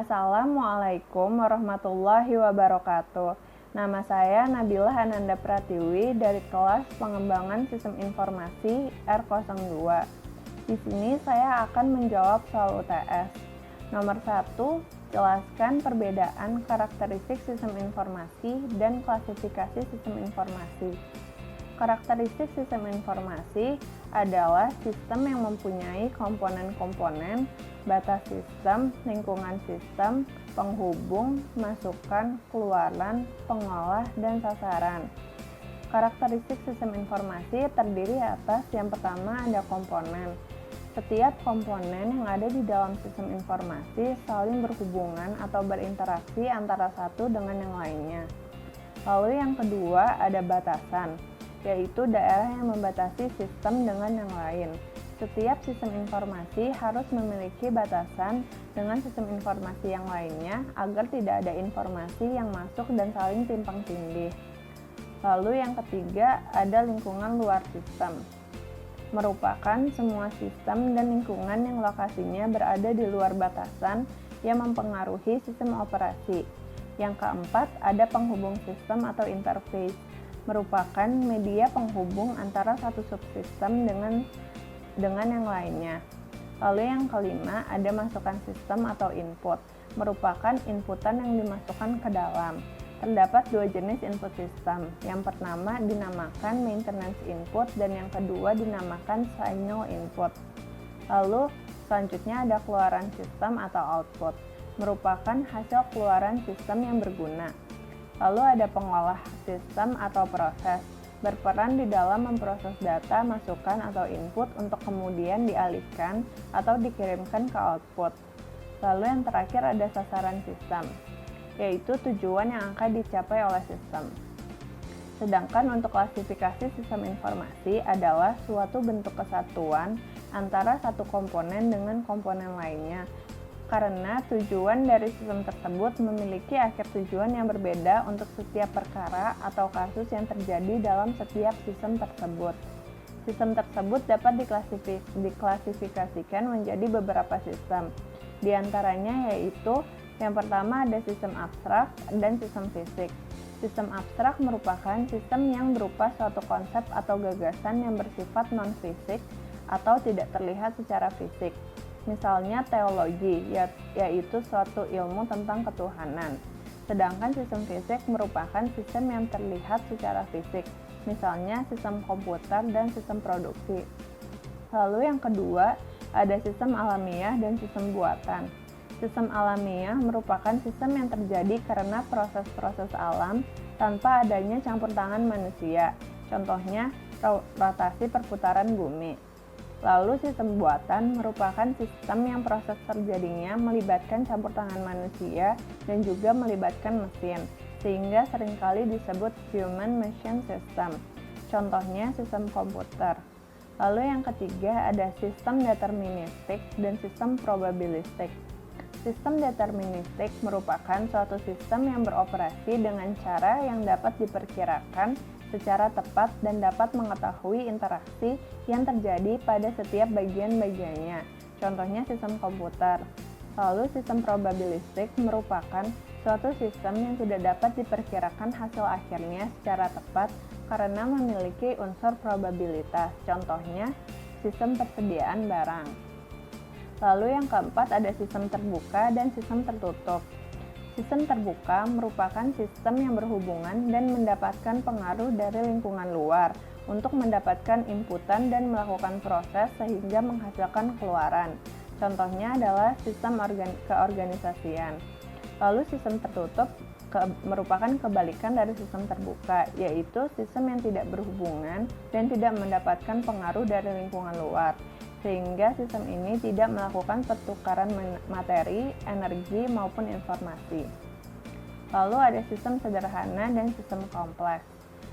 Assalamualaikum warahmatullahi wabarakatuh. Nama saya Nabila Ananda Pratiwi dari kelas Pengembangan Sistem Informasi R02. Di sini saya akan menjawab soal UTS. Nomor 1, jelaskan perbedaan karakteristik sistem informasi dan klasifikasi sistem informasi. Karakteristik sistem informasi adalah sistem yang mempunyai komponen-komponen, batas sistem, lingkungan sistem, penghubung, masukan, keluaran, pengolah, dan sasaran. Karakteristik sistem informasi terdiri atas yang pertama ada komponen. Setiap komponen yang ada di dalam sistem informasi saling berhubungan atau berinteraksi antara satu dengan yang lainnya. Lalu yang kedua ada batasan, yaitu daerah yang membatasi sistem dengan yang lain. Setiap sistem informasi harus memiliki batasan dengan sistem informasi yang lainnya agar tidak ada informasi yang masuk dan saling timpang tindih. Lalu yang ketiga ada lingkungan luar sistem. Merupakan semua sistem dan lingkungan yang lokasinya berada di luar batasan yang mempengaruhi sistem operasi. Yang keempat ada penghubung sistem atau interface. Merupakan media penghubung antara satu subsistem dengan yang lainnya. Lalu yang kelima ada masukan sistem atau input, merupakan inputan yang dimasukkan ke dalam. Terdapat dua jenis input sistem. Yang pertama dinamakan maintenance input dan yang kedua dinamakan signal input. Lalu selanjutnya ada keluaran sistem atau output, merupakan hasil keluaran sistem yang berguna. Lalu ada pengolah sistem atau proses, berperan di dalam memproses data, masukan atau input untuk kemudian dialihkan atau dikirimkan ke output. Lalu yang terakhir ada sasaran sistem, yaitu tujuan yang akan dicapai oleh sistem. Sedangkan untuk klasifikasi sistem informasi adalah suatu bentuk kesatuan antara satu komponen dengan komponen lainnya, karena tujuan dari sistem tersebut memiliki akhir tujuan yang berbeda untuk setiap perkara atau kasus yang terjadi dalam setiap sistem tersebut. Sistem tersebut dapat diklasifikasikan menjadi beberapa sistem. Di antaranya yaitu yang pertama ada sistem abstrak dan sistem fisik. Sistem abstrak merupakan sistem yang berupa suatu konsep atau gagasan yang bersifat non-fisik atau tidak terlihat secara fisik. Misalnya teologi, yaitu suatu ilmu tentang ketuhanan. Sedangkan sistem fisik merupakan sistem yang terlihat secara fisik, misalnya sistem komputer dan sistem produksi. Lalu yang kedua, ada sistem alamiah dan sistem buatan. Sistem alamiah merupakan sistem yang terjadi karena proses-proses alam tanpa adanya campur tangan manusia. Contohnya, rotasi perputaran bumi. Lalu sistem buatan merupakan sistem yang proses terjadinya melibatkan campur tangan manusia dan juga melibatkan mesin, sehingga seringkali disebut human machine system. Contohnya sistem komputer. Lalu yang ketiga ada sistem deterministik dan sistem probabilistik. Sistem deterministik merupakan suatu sistem yang beroperasi dengan cara yang dapat diperkirakan secara tepat dan dapat mengetahui interaksi yang terjadi pada setiap bagian-bagiannya. Contohnya sistem komputer. Lalu sistem probabilistik merupakan suatu sistem yang tidak dapat diperkirakan hasil akhirnya secara tepat karena memiliki unsur probabilitas. Contohnya sistem persediaan barang. Lalu yang keempat ada sistem terbuka dan sistem tertutup. Sistem terbuka merupakan sistem yang berhubungan dan mendapatkan pengaruh dari lingkungan luar untuk mendapatkan inputan dan melakukan proses sehingga menghasilkan keluaran. Contohnya adalah sistem keorganisasian. Lalu sistem tertutup merupakan kebalikan dari sistem terbuka, yaitu sistem yang tidak berhubungan dan tidak mendapatkan pengaruh dari lingkungan luar, sehingga sistem ini tidak melakukan pertukaran materi, energi, maupun informasi. Lalu ada sistem sederhana dan sistem kompleks.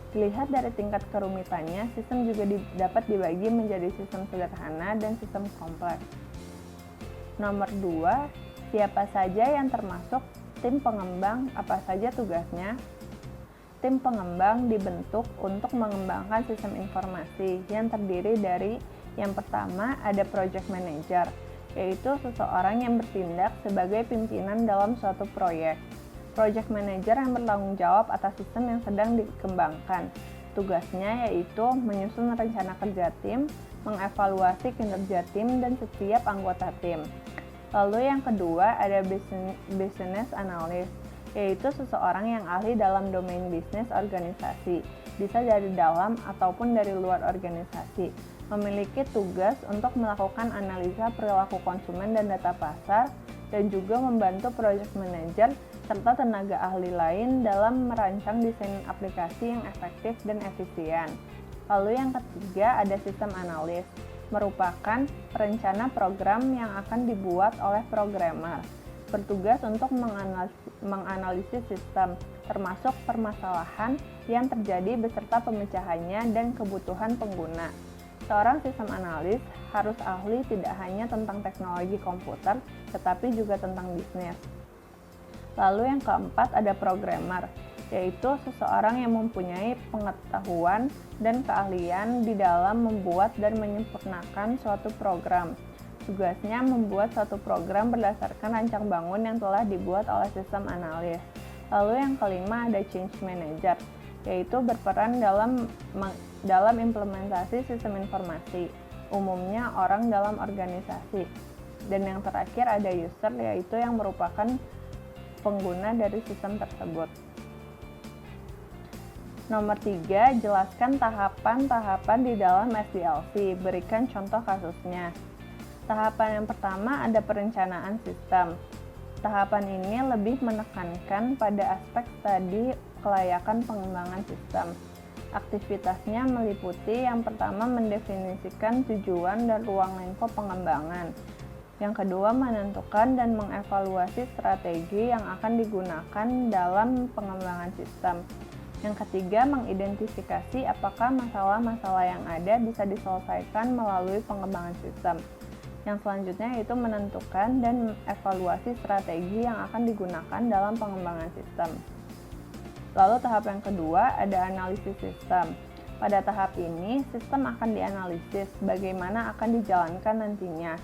Dilihat dari tingkat kerumitannya, sistem juga dapat dibagi menjadi sistem sederhana dan sistem kompleks. Nomor 2, siapa saja yang termasuk tim pengembang, apa saja tugasnya? Tim pengembang dibentuk untuk mengembangkan sistem informasi yang terdiri dari yang pertama ada project manager. yaitu seseorang yang bertindak sebagai pimpinan dalam suatu proyek. Project manager yang bertanggung jawab atas sistem yang sedang dikembangkan. Tugasnya yaitu menyusun rencana kerja tim, mengevaluasi kinerja tim dan setiap anggota tim. Lalu yang kedua ada business analyst, yaitu seseorang yang ahli dalam domain bisnis organisasi, bisa dari dalam ataupun dari luar organisasi, memiliki tugas untuk melakukan analisa perilaku konsumen dan data pasar, dan juga membantu project manager serta tenaga ahli lain dalam merancang desain aplikasi yang efektif dan efisien. Lalu yang ketiga ada sistem analis, merupakan perencana program yang akan dibuat oleh programmer, bertugas untuk menganalisis sistem, termasuk permasalahan yang terjadi beserta pemecahannya dan kebutuhan pengguna. Seorang sistem analis harus ahli tidak hanya tentang teknologi komputer, tetapi juga tentang bisnis. Lalu yang keempat ada programmer, yaitu seseorang yang mempunyai pengetahuan dan keahlian di dalam membuat dan menyempurnakan suatu program. Tugasnya membuat suatu program berdasarkan rancang bangun yang telah dibuat oleh sistem analis. Lalu yang kelima ada change manager, yaitu berperan dalam implementasi sistem informasi, umumnya orang dalam organisasi. Dan yang terakhir ada user, yaitu yang merupakan pengguna dari sistem tersebut. Nomor 3, jelaskan tahapan-tahapan di dalam SDLC. Berikan contoh kasusnya. Tahapan yang pertama ada perencanaan sistem. Tahapan ini lebih menekankan pada aspek tadi kelayakan pengembangan sistem. Aktivitasnya meliputi yang pertama mendefinisikan tujuan dan ruang lingkup pengembangan. Yang kedua menentukan dan mengevaluasi strategi yang akan digunakan dalam pengembangan sistem. Yang ketiga, mengidentifikasi apakah masalah-masalah yang ada bisa diselesaikan melalui pengembangan sistem. Yang selanjutnya yaitu menentukan dan evaluasi strategi yang akan digunakan dalam pengembangan sistem. Lalu tahap yang kedua ada analisis sistem. Pada tahap ini, sistem akan dianalisis bagaimana akan dijalankan nantinya.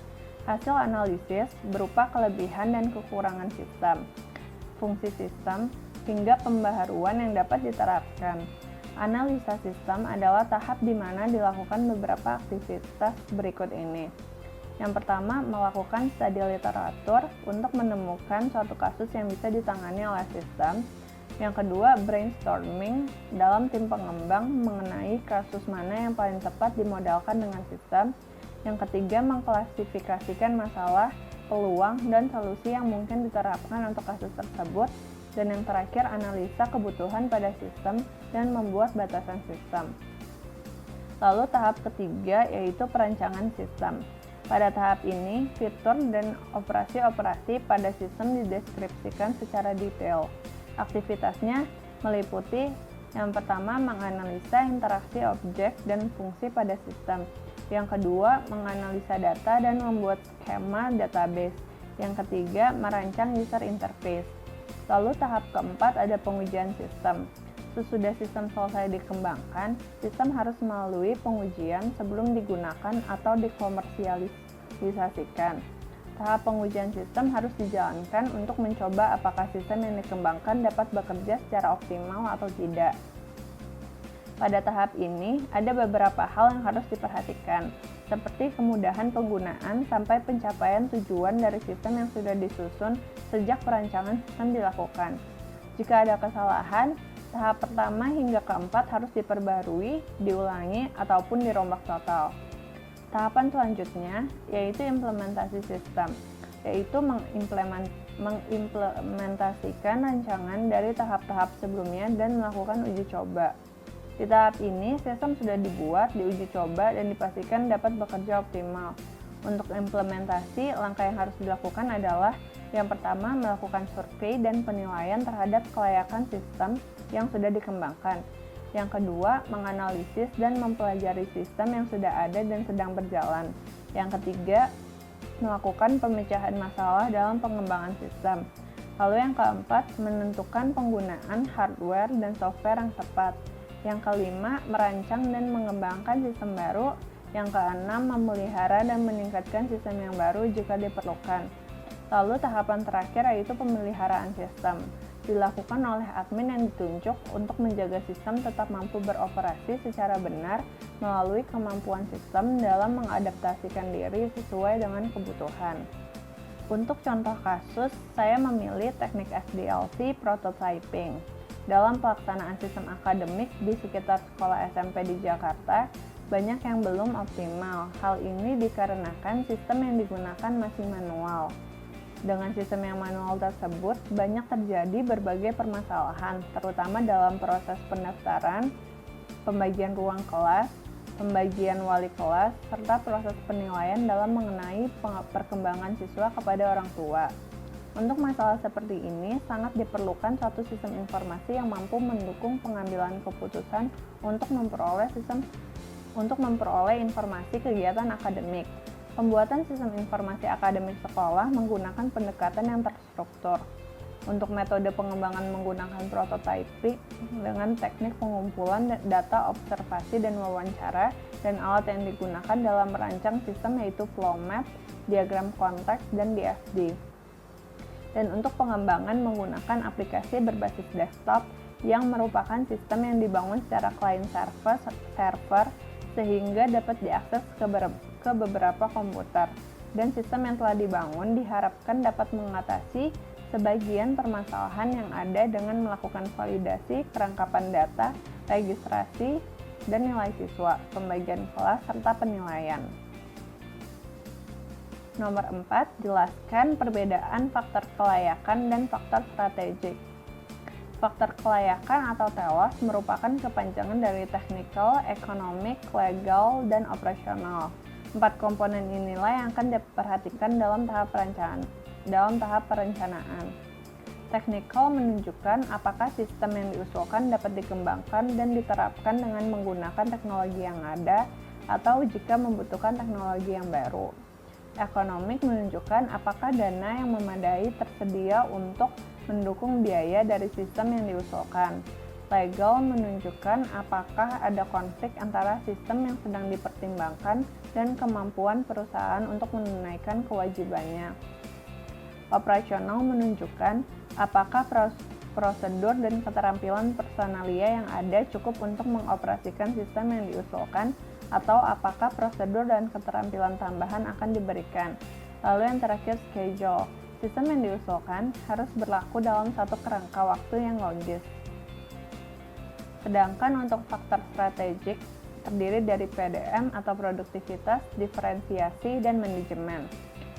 Hasil analisis berupa kelebihan dan kekurangan sistem, fungsi sistem, hingga pembaharuan yang dapat diterapkan. Analisa sistem adalah tahap di mana dilakukan beberapa aktivitas berikut ini. Yang pertama, melakukan studi literatur untuk menemukan suatu kasus yang bisa ditangani oleh sistem. Yang kedua, brainstorming dalam tim pengembang mengenai kasus mana yang paling tepat dimodalkan dengan sistem. Yang ketiga, mengklasifikasikan masalah, peluang, dan solusi yang mungkin diterapkan untuk kasus tersebut. Dan yang terakhir, analisa kebutuhan pada sistem dan membuat batasan sistem. Lalu tahap ketiga yaitu perancangan sistem. Pada tahap ini, fitur dan operasi-operasi pada sistem dideskripsikan secara detail. Aktivitasnya meliputi yang pertama menganalisa interaksi objek dan fungsi pada sistem. Yang kedua, menganalisa data dan membuat skema database. Yang ketiga, merancang user interface. Lalu tahap keempat ada pengujian sistem. Sesudah sistem selesai dikembangkan, sistem harus melalui pengujian sebelum digunakan atau dikomersialisasikan. Tahap pengujian sistem harus dijalankan untuk mencoba apakah sistem yang dikembangkan dapat bekerja secara optimal atau tidak. Pada tahap ini, ada beberapa hal yang harus diperhatikan, seperti kemudahan penggunaan sampai pencapaian tujuan dari sistem yang sudah disusun sejak perancangan sistem dilakukan. Jika ada kesalahan, tahap pertama hingga keempat harus diperbarui, diulangi, ataupun dirombak total. Tahapan selanjutnya yaitu implementasi sistem, yaitu mengimplementasikan rancangan dari tahap-tahap sebelumnya dan melakukan uji coba. Di tahap ini, sistem sudah dibuat, diuji coba, dan dipastikan dapat bekerja optimal. Untuk implementasi, langkah yang harus dilakukan adalah yang pertama, melakukan survei dan penilaian terhadap kelayakan sistem yang sudah dikembangkan. Yang kedua, menganalisis dan mempelajari sistem yang sudah ada dan sedang berjalan. Yang ketiga, melakukan pemecahan masalah dalam pengembangan sistem. Lalu yang keempat, menentukan penggunaan hardware dan software yang tepat. Yang kelima, merancang dan mengembangkan sistem baru. Yang keenam, memelihara dan meningkatkan sistem yang baru jika diperlukan. Lalu tahapan terakhir yaitu pemeliharaan sistem. Dilakukan oleh admin yang ditunjuk untuk menjaga sistem tetap mampu beroperasi secara benar melalui kemampuan sistem dalam mengadaptasikan diri sesuai dengan kebutuhan. Untuk contoh kasus, saya memilih teknik SDLC prototyping. Dalam pelaksanaan sistem akademik di sekitar sekolah SMP di Jakarta, banyak yang belum optimal. Hal ini dikarenakan sistem yang digunakan masih manual. Dengan sistem yang manual tersebut, banyak terjadi berbagai permasalahan, terutama dalam proses pendaftaran, pembagian ruang kelas, pembagian wali kelas, serta proses penilaian dalam mengenai perkembangan siswa kepada orang tua. Untuk masalah seperti ini, sangat diperlukan suatu sistem informasi yang mampu mendukung pengambilan keputusan untuk memperoleh informasi kegiatan akademik. Pembuatan sistem informasi akademik sekolah menggunakan pendekatan yang terstruktur. Untuk metode pengembangan menggunakan prototyping dengan teknik pengumpulan data observasi dan wawancara, dan alat yang digunakan dalam merancang sistem yaitu flow map, diagram konteks, dan DFD. Dan untuk pengembangan menggunakan aplikasi berbasis desktop yang merupakan sistem yang dibangun secara client server sehingga dapat diakses ke beberapa komputer, dan sistem yang telah dibangun diharapkan dapat mengatasi sebagian permasalahan yang ada dengan melakukan validasi, kerangkapan data, registrasi, dan nilai siswa, pembagian kelas, serta penilaian. Nomor 4, jelaskan perbedaan faktor kelayakan dan faktor strategik. Faktor kelayakan atau TELOS merupakan kepanjangan dari technical, economic, legal, dan operasional. 4 komponen inilah yang akan diperhatikan dalam tahap perencanaan. Technical menunjukkan apakah sistem yang diusulkan dapat dikembangkan dan diterapkan dengan menggunakan teknologi yang ada atau jika membutuhkan teknologi yang baru. Economic menunjukkan apakah dana yang memadai tersedia untuk mendukung biaya dari sistem yang diusulkan. Legal menunjukkan apakah ada konflik antara sistem yang sedang dipertimbangkan dan kemampuan perusahaan untuk menunaikan kewajibannya. Operasional menunjukkan apakah prosedur dan keterampilan personalia yang ada cukup untuk mengoperasikan sistem yang diusulkan, atau apakah prosedur dan keterampilan tambahan akan diberikan. Lalu yang terakhir, schedule. Sistem yang diusulkan harus berlaku dalam satu kerangka waktu yang logis. Sedangkan untuk faktor strategik terdiri dari PDM atau produktivitas, diferensiasi, dan manajemen.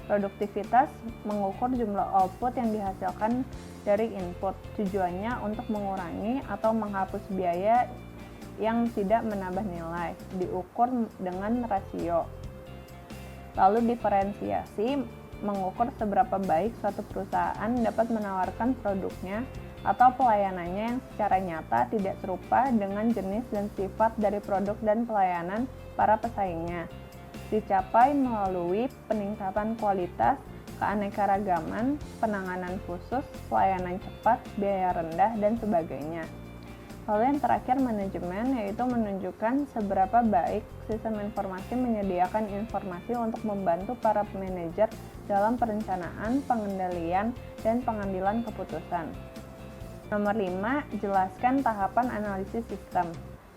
Produktivitas mengukur jumlah output yang dihasilkan dari input. Tujuannya untuk mengurangi atau menghapus biaya yang tidak menambah nilai, diukur dengan rasio. Lalu diferensiasi mengukur seberapa baik suatu perusahaan dapat menawarkan produknya atau pelayanannya yang secara nyata tidak serupa dengan jenis dan sifat dari produk dan pelayanan para pesaingnya. Dicapai melalui peningkatan kualitas, keanekaragaman, penanganan khusus, pelayanan cepat, biaya rendah, dan sebagainya. Lalu yang terakhir, manajemen, yaitu menunjukkan seberapa baik sistem informasi menyediakan informasi untuk membantu para manajer dalam perencanaan, pengendalian, dan pengambilan keputusan. Nomor 5, jelaskan tahapan analisis sistem.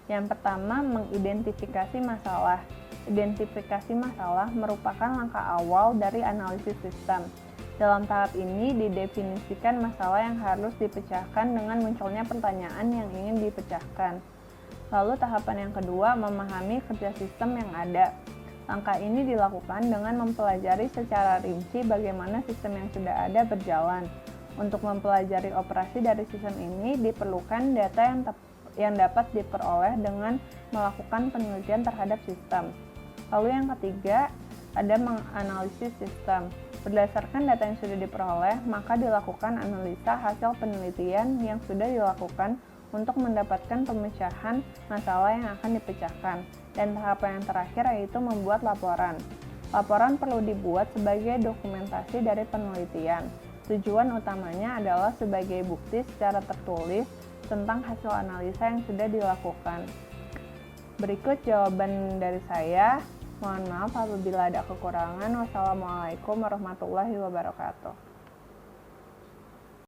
Yang pertama, mengidentifikasi masalah. Identifikasi masalah merupakan langkah awal dari analisis sistem. Dalam tahap ini didefinisikan masalah yang harus dipecahkan dengan munculnya pertanyaan yang ingin dipecahkan. Lalu tahapan yang kedua, memahami kerja sistem yang ada. Langkah ini dilakukan dengan mempelajari secara rinci bagaimana sistem yang sudah ada berjalan. Untuk mempelajari operasi dari sistem ini diperlukan data yang dapat diperoleh dengan melakukan penelitian terhadap sistem. Lalu yang ketiga, ada menganalisis sistem. Berdasarkan data yang sudah diperoleh, maka dilakukan analisa hasil penelitian yang sudah dilakukan untuk mendapatkan pemecahan masalah yang akan dipecahkan. Dan tahapan yang terakhir yaitu membuat laporan. Laporan perlu dibuat sebagai dokumentasi dari penelitian. Tujuan utamanya adalah sebagai bukti secara tertulis tentang hasil analisa yang sudah dilakukan. Berikut jawaban dari saya. Mohon maaf apabila ada kekurangan. Wassalamualaikum warahmatullahi wabarakatuh.